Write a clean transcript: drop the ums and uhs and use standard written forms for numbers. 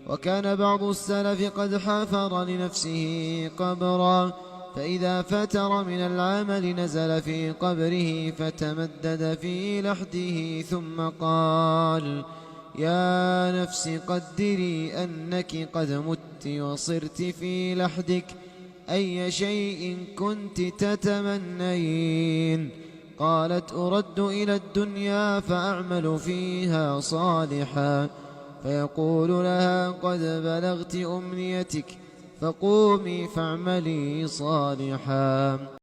وكان بعض السلف قد حفر لنفسه قبرا، فإذا فتر من العمل نزل في قبره فتمدد في لحده ثم قال: يا نفس قدري أنك قد مت وصرت في لحدك، أي شيء كنت تتمنين؟ قالت: أرد إلى الدنيا فأعمل فيها صالحا، فيقول لها: قد بلغت أمنيتك، فقومي فاعملي صالحا.